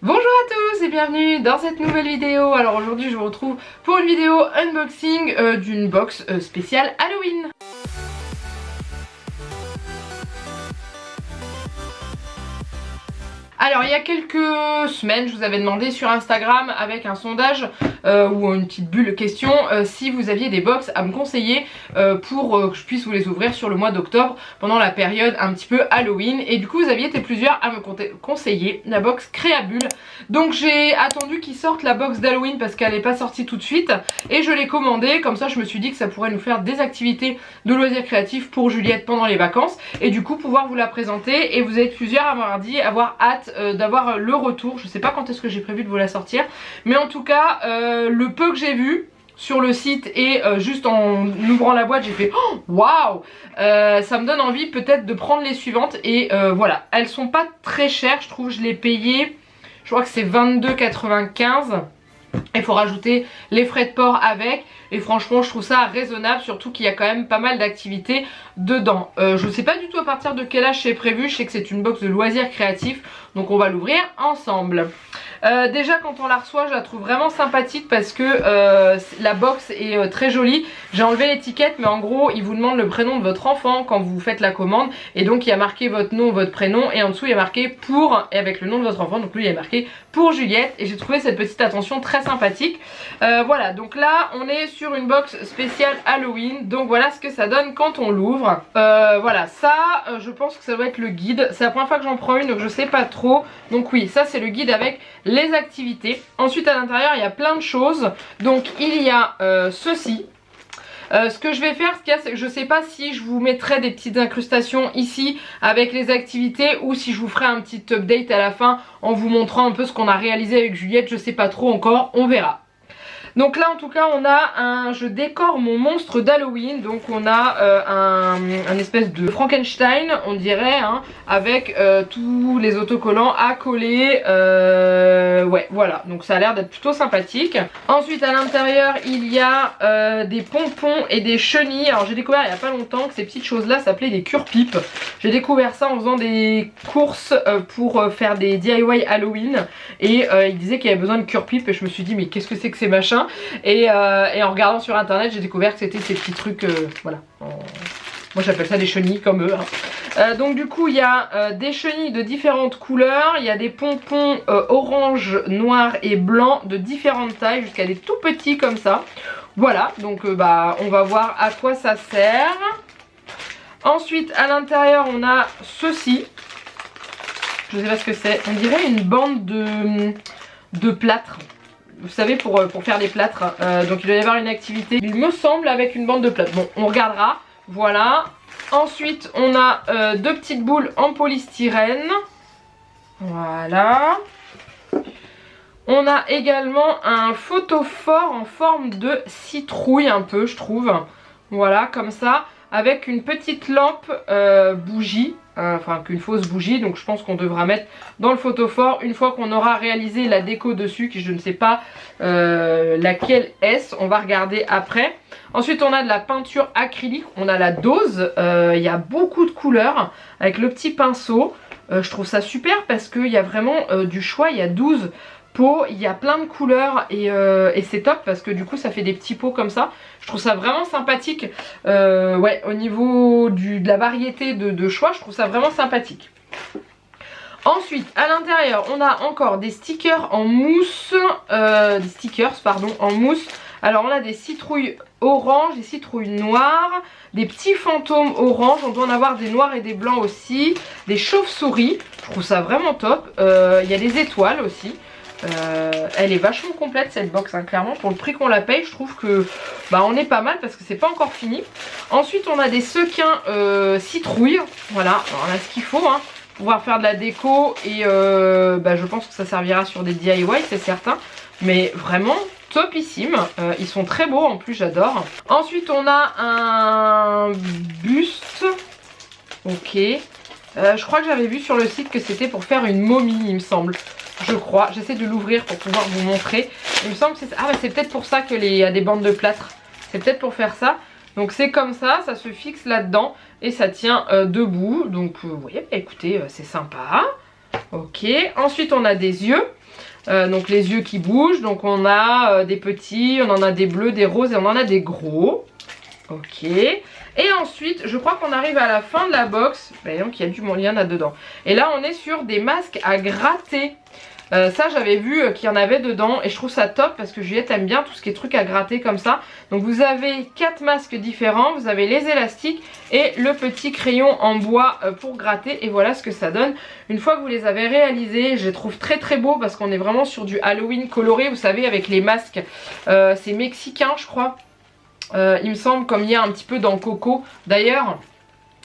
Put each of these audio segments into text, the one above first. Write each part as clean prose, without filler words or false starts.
Bonjour à tous et bienvenue dans cette nouvelle vidéo. Alors aujourd'hui je vous retrouve pour une vidéo unboxing d'une box spéciale Halloween. Alors il y a quelques semaines je vous avais demandé sur Instagram avec un sondage ou une petite bulle question si vous aviez des box à me conseiller pour que je puisse vous les ouvrir sur le mois d'octobre pendant la période un petit peu Halloween. Et du coup vous aviez été plusieurs à me conseiller la box Créabule. Donc j'ai attendu qu'ils sortent la box d'Halloween parce qu'elle n'est pas sortie tout de suite et je l'ai commandée, comme ça je me suis dit que ça pourrait nous faire des activités de loisirs créatifs pour Juliette pendant les vacances et du coup pouvoir vous la présenter. Et vous êtes plusieurs à m'avoir dit avoir hâte d'avoir le retour. Je sais pas quand est-ce que j'ai prévu de vous la sortir, mais en tout cas le peu que j'ai vu sur le site et juste en ouvrant la boîte j'ai fait oh, waouh, ça me donne envie peut-être de prendre les suivantes. Et voilà, elles sont pas très chères, je trouve. Je l'ai payé, je crois que c'est 22,95. Il faut rajouter les frais de port avec. Et franchement je trouve ça raisonnable, surtout qu'il y a quand même pas mal d'activités dedans. Je sais pas du tout à partir de quel âge c'est prévu. Je sais que c'est une box de loisirs créatifs, donc on va l'ouvrir ensemble. Déjà quand on la reçoit je la trouve vraiment sympathique parce que la box est très jolie. J'ai enlevé l'étiquette mais en gros il vous demande le prénom de votre enfant quand vous faites la commande. Et donc il y a marqué votre nom, votre prénom et en dessous il y a marqué pour, et avec le nom de votre enfant. Donc lui il y a marqué pour Juliette et j'ai trouvé cette petite attention très sympathique. Voilà, donc là on est sur une box spéciale Halloween. Donc voilà ce que ça donne quand on l'ouvre. Voilà, ça je pense que ça doit être le guide. C'est la première fois que j'en prends une donc je sais pas trop. Donc oui, ça c'est le guide avec les activités. Ensuite à l'intérieur il y a plein de choses. Donc il y a ceci. Ce que je vais faire, c'est que je sais pas si je vous mettrai des petites incrustations ici avec les activités ou si je vous ferai un petit update à la fin en vous montrant un peu ce qu'on a réalisé avec Juliette. Je sais pas trop encore, on verra. Donc là en tout cas on a je décore mon monstre d'Halloween. Donc on a un espèce de Frankenstein on dirait hein, avec tous les autocollants à coller. Ouais voilà, donc ça a l'air d'être plutôt sympathique. Ensuite à l'intérieur il y a des pompons et des chenilles. Alors j'ai découvert il n'y a pas longtemps que ces petites choses là s'appelaient des cure-pipes. J'ai découvert ça en faisant des courses pour faire des DIY Halloween. Et il disait qu'il y avait besoin de cure-pipes et je me suis dit mais qu'est-ce que c'est que ces machins. Et en regardant sur internet j'ai découvert que c'était ces petits trucs voilà, moi j'appelle ça des chenilles comme eux hein. Donc du coup il y a des chenilles de différentes couleurs. Il y a des pompons orange, noir et blanc de différentes tailles jusqu'à des tout petits comme ça. Voilà, donc bah on va voir à quoi ça sert. Ensuite à l'intérieur on a ceci. Je sais pas ce que c'est, on dirait une bande de plâtre. Vous savez pour faire des plâtres. Donc il doit y avoir une activité il me semble avec une bande de plâtre. Bon on regardera. Voilà. Ensuite on a deux petites boules en polystyrène. Voilà. On a également un photophore en forme de citrouille un peu je trouve. Voilà comme ça. Avec une petite lampe bougie. Enfin qu'une fausse bougie, donc je pense qu'on devra mettre dans le photophore une fois qu'on aura réalisé la déco dessus, qui je ne sais pas laquelle est-ce, on va regarder après. Ensuite on a de la peinture acrylique, on a la dose, il y a beaucoup de couleurs avec le petit pinceau. Je trouve ça super parce qu'il y a vraiment du choix, il y a 12 pots, il y a plein de couleurs et c'est top parce que du coup ça fait des petits pots comme ça. Je trouve ça vraiment sympathique. Ouais, au niveau de la variété de choix, je trouve ça vraiment sympathique. Ensuite, à l'intérieur, on a encore des stickers en mousse. En mousse. Alors on a des citrouilles orange, des citrouilles noires, des petits fantômes orange. On doit en avoir des noirs et des blancs aussi. Des chauves-souris. Je trouve ça vraiment top. Il y a des étoiles aussi. Elle est vachement complète cette box hein, clairement pour le prix qu'on la paye je trouve que bah on est pas mal parce que c'est pas encore fini. Ensuite on a des sequins citrouilles. Voilà, alors on a ce qu'il faut hein, pouvoir faire de la déco et bah, je pense que ça servira sur des DIY c'est certain. Mais vraiment topissime, ils sont très beaux en plus, j'adore. Ensuite on a un buste. Ok, je crois que j'avais vu sur le site que c'était pour faire une momie il me semble. Je crois, j'essaie de l'ouvrir pour pouvoir vous montrer. Il me semble que c'est... Ah bah c'est peut-être pour ça qu'il y a des bandes de plâtre. C'est peut-être pour faire ça. Donc c'est comme ça se fixe là-dedans et ça tient debout. Donc vous voyez, écoutez, c'est sympa. Ok, ensuite on a des yeux. Donc les yeux qui bougent. Donc on a des petits, on en a des bleus, des roses et on en a des gros. Ok. Et ensuite, je crois qu'on arrive à la fin de la box. Donc il y a du il y en a dedans. Et là on est sur des masques à gratter. Ça j'avais vu qu'il y en avait dedans et je trouve ça top parce que Juliette aime bien tout ce qui est truc à gratter comme ça. Donc vous avez 4 masques différents, vous avez les élastiques et le petit crayon en bois pour gratter et voilà ce que ça donne. Une fois que vous les avez réalisés, je les trouve très très beaux parce qu'on est vraiment sur du Halloween coloré, vous savez, avec les masques. C'est mexicain je crois, il me semble, comme il y a un petit peu dans Coco. D'ailleurs,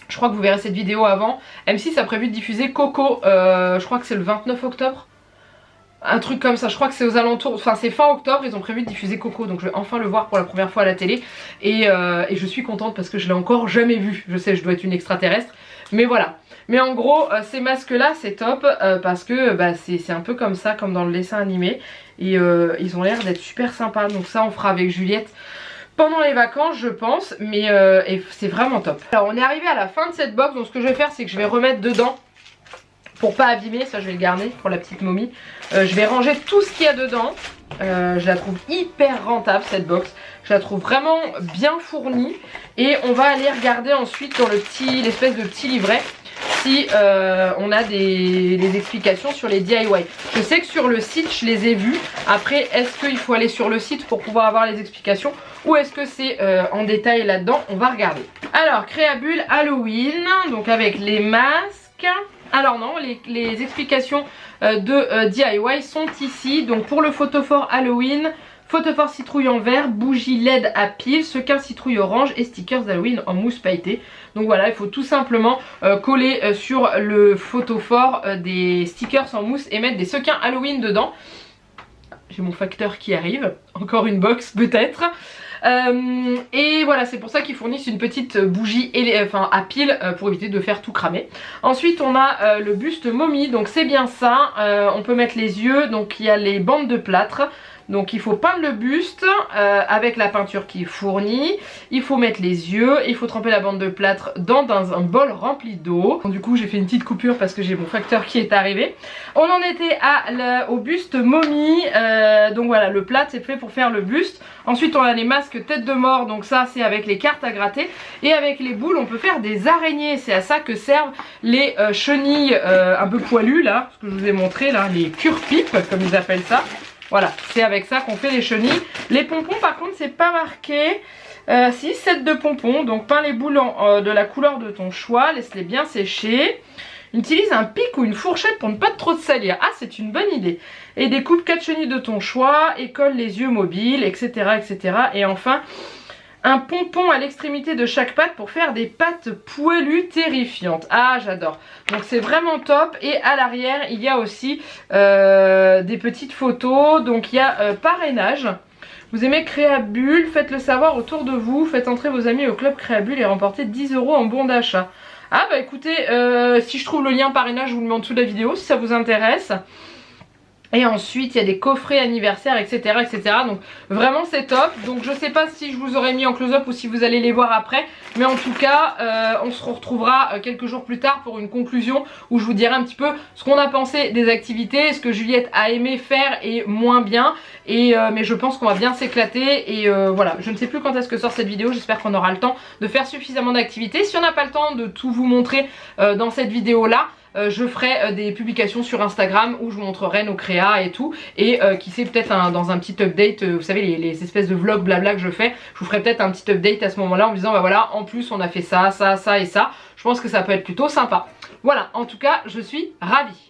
je crois que vous verrez cette vidéo avant. M6 a prévu de diffuser Coco, je crois que c'est le 29 octobre. Un truc comme ça, je crois que c'est aux alentours, enfin c'est fin octobre, ils ont prévu de diffuser Coco, donc je vais enfin le voir pour la première fois à la télé. Et je suis contente parce que je l'ai encore jamais vu. Je sais, je dois être une extraterrestre, mais voilà. Mais en gros, ces masques là c'est top parce que c'est un peu comme ça, comme dans le dessin animé. Et ils ont l'air d'être super sympas, donc ça on fera avec Juliette pendant les vacances je pense, mais c'est vraiment top. Alors on est arrivé à la fin de cette box, donc ce que je vais faire c'est que je vais remettre dedans pour pas abîmer, ça je vais le garder pour la petite momie. Je vais ranger tout ce qu'il y a dedans. Je la trouve hyper rentable cette box. Je la trouve vraiment bien fournie. Et on va aller regarder ensuite dans l'espèce de petit livret si on a des explications sur les DIY. Je sais que sur le site je les ai vus. Après est-ce qu'il faut aller sur le site pour pouvoir avoir les explications ou est-ce que c'est en détail là-dedans? On va regarder. Alors Créabule Halloween, donc avec les masques. Alors non, les explications de DIY sont ici. Donc pour le photophore Halloween, photophore citrouille en vert, bougie LED à pile, sequin citrouille orange et stickers d'Halloween en mousse pailletée. Donc voilà, il faut tout simplement coller sur le photophore des stickers en mousse et mettre des sequins Halloween dedans. J'ai mon facteur qui arrive, encore une box peut-être. Et voilà, c'est pour ça qu'ils fournissent une petite bougie à pile pour éviter de faire tout cramer. Ensuite on a le buste momie, donc c'est bien ça. On peut mettre les yeux, donc il y a les bandes de plâtre. Donc il faut peindre le buste avec la peinture qui est fournie. Il faut mettre les yeux, il faut tremper la bande de plâtre dans un bol rempli d'eau. Du coup j'ai fait une petite coupure parce que j'ai mon facteur qui est arrivé. On en était au buste momie. Donc voilà, le plâtre c'est fait pour faire le buste. Ensuite on a les masques tête de mort, donc ça c'est avec les cartes à gratter. Et avec les boules on peut faire des araignées. C'est à ça que servent les chenilles un peu poilues là, ce que je vous ai montré là, les cure-pipes comme ils appellent ça. Voilà, c'est avec ça qu'on fait les chenilles. Les pompons par contre c'est pas marqué. Si, 7 de pompons, donc peins les boules de la couleur de ton choix, laisse-les bien sécher. Utilise un pic ou une fourchette pour ne pas trop te salir. Ah, c'est une bonne idée. Et découpe 4 chenilles de ton choix et colle les yeux mobiles, etc. etc. Et enfin, un pompon à l'extrémité de chaque patte pour faire des pattes poilues terrifiantes. Ah, j'adore. Donc c'est vraiment top. Et à l'arrière, il y a aussi des petites photos. Donc il y a parrainage. Vous aimez Créabule, faites-le savoir autour de vous. Faites entrer vos amis au club Créabule et remportez 10 € en bon d'achat. Ah bah écoutez, si je trouve le lien parrainage, je vous le mets en dessous de la vidéo si ça vous intéresse. Et ensuite il y a des coffrets anniversaires, etc. etc. Donc vraiment c'est top. Donc je sais pas si je vous aurais mis en close-up ou si vous allez les voir après. Mais en tout cas on se retrouvera quelques jours plus tard pour une conclusion où je vous dirai un petit peu ce qu'on a pensé des activités, ce que Juliette a aimé faire et moins bien. Mais je pense qu'on va bien s'éclater. Et voilà, je ne sais plus quand est-ce que sort cette vidéo. J'espère qu'on aura le temps de faire suffisamment d'activités. Si on n'a pas le temps de tout vous montrer dans cette vidéo là, je ferai des publications sur Instagram où je vous montrerai nos créas et tout. Et qui sait peut-être dans un petit update, vous savez les espèces de vlogs blabla que je fais, je vous ferai peut-être un petit update à ce moment là en me disant bah voilà, en plus on a fait ça, ça, ça et ça. Je pense que ça peut être plutôt sympa. Voilà, en tout cas je suis ravie.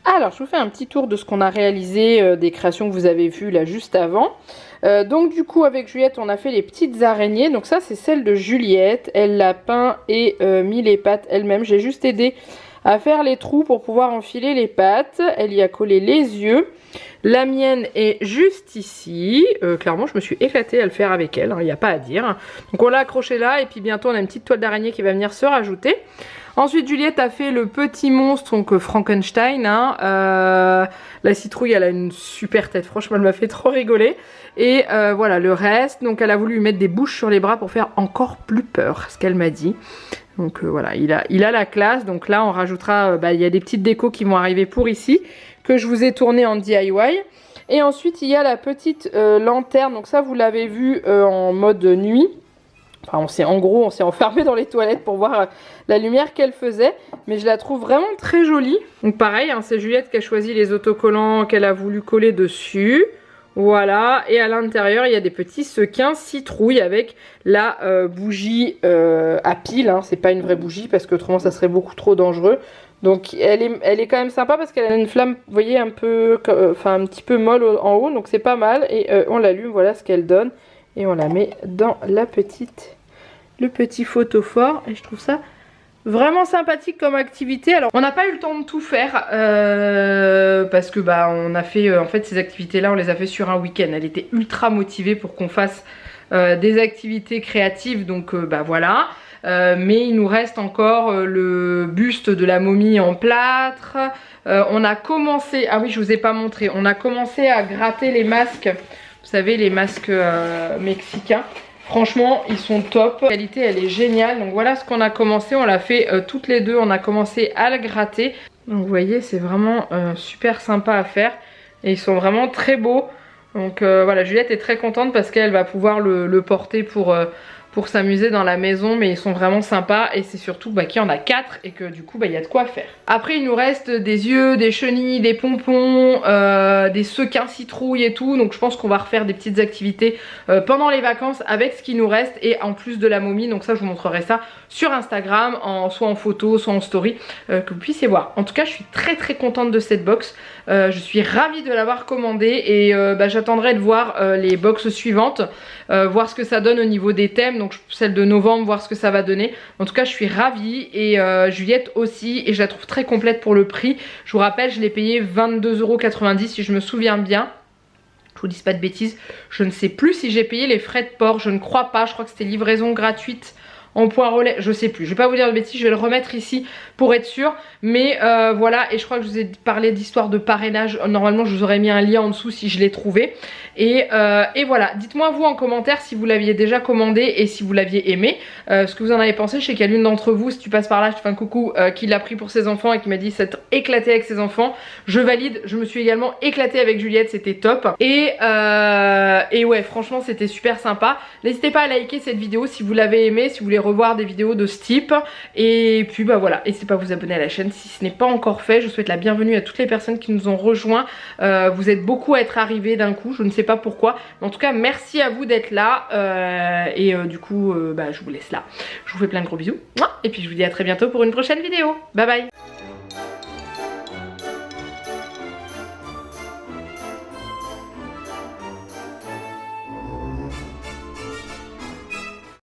Alors, je vous fais un petit tour de ce qu'on a réalisé, des créations que vous avez vues là juste avant. Donc du coup avec Juliette on a fait les petites araignées. Donc ça c'est celle de Juliette. Elle l'a peint et mis les pattes elle-même. J'ai juste aidé à faire les trous pour pouvoir enfiler les pattes. Elle y a collé les yeux. La mienne est juste ici. Clairement je me suis éclatée à le faire avec elle, il n'y a pas à dire. Donc on l'a accroché là et puis bientôt on a une petite toile d'araignée qui va venir se rajouter. Ensuite Juliette a fait le petit monstre, donc Frankenstein. La citrouille elle a une super tête, franchement elle m'a fait trop rigoler. Et voilà le reste, donc elle a voulu lui mettre des bouches sur les bras pour faire encore plus peur, ce qu'elle m'a dit. Donc voilà, il a la classe. Donc là on rajoutera, il y a des petites décos qui vont arriver pour ici, que je vous ai tourné en DIY. Et ensuite il y a la petite lanterne, donc ça vous l'avez vu en mode nuit. Enfin, on s'est enfermé dans les toilettes pour voir la lumière qu'elle faisait. Mais je la trouve vraiment très jolie. Donc pareil, c'est Juliette qui a choisi les autocollants qu'elle a voulu coller dessus. Voilà, et à l'intérieur il y a des petits sequins citrouilles avec la bougie à pile. C'est pas une vraie bougie parce que autrement ça serait beaucoup trop dangereux. Donc elle est quand même sympa parce qu'elle a une flamme, vous voyez, un petit peu molle en haut. Donc c'est pas mal. Et on l'allume, voilà ce qu'elle donne. Et on la met dans le petit photophore. Et je trouve ça vraiment sympathique comme activité. Alors on n'a pas eu le temps de tout faire parce que on a fait en fait ces activités là on les a fait sur un week-end. Elle était ultra motivée pour qu'on fasse des activités créatives, donc voilà. Mais il nous reste encore le buste de la momie en plâtre. On a commencé, ah oui je vous ai pas montré, on a commencé à gratter les masques. Vous savez, les masques mexicains. Franchement, ils sont top. La qualité, elle est géniale. Donc voilà ce qu'on a commencé. On l'a fait toutes les deux. On a commencé à le gratter. Donc vous voyez, c'est vraiment super sympa à faire. Et ils sont vraiment très beaux. Donc voilà, Juliette est très contente parce qu'elle va pouvoir le porter pour s'amuser dans la maison, mais ils sont vraiment sympas et c'est surtout qu'il y en a 4 et que du coup il y a de quoi faire. Après il nous reste des yeux, des chenilles, des pompons, des sequins citrouilles et tout, donc je pense qu'on va refaire des petites activités pendant les vacances avec ce qui nous reste et en plus de la momie. Donc ça je vous montrerai ça sur Instagram, soit en photo, soit en story, que vous puissiez voir. En tout cas je suis très contente de cette box. Je suis ravie de l'avoir commandée et j'attendrai de voir les box suivantes, voir ce que ça donne au niveau des thèmes, donc celle de novembre, voir ce que ça va donner. En tout cas je suis ravie et Juliette aussi, et je la trouve très complète pour le prix. Je vous rappelle, je l'ai payé 22,90 € si je me souviens bien. Je vous dis pas de bêtises, je ne sais plus si j'ai payé les frais de port, je ne crois pas, je crois que c'était livraison gratuite en point relais, je sais plus, je vais pas vous dire de bêtises, je vais le remettre ici pour être sûr. Mais voilà, et je crois que je vous ai parlé d'histoire de parrainage, normalement je vous aurais mis un lien en dessous si je l'ai trouvé. Et voilà, dites-moi vous en commentaire si vous l'aviez déjà commandé et si vous l'aviez aimé, ce que vous en avez pensé. Je sais qu'il y a l'une d'entre vous, si tu passes par là, je te fais un coucou, qui l'a pris pour ses enfants et qui m'a dit s'être éclaté avec ses enfants. Je valide, je me suis également éclatée avec Juliette, c'était top. Et ouais, franchement c'était super sympa. N'hésitez pas à liker cette vidéo si vous l'avez aimé, si vous voulez revoir des vidéos de ce type. Et puis voilà, n'hésitez pas à vous abonner à la chaîne si ce n'est pas encore fait. Je souhaite la bienvenue à toutes les personnes qui nous ont rejoints. Vous êtes beaucoup à être arrivés d'un coup, je ne sais pas pourquoi, mais en tout cas merci à vous d'être là. Du coup je vous laisse là. Je vous fais plein de gros bisous et puis je vous dis à très bientôt pour une prochaine vidéo. Bye bye.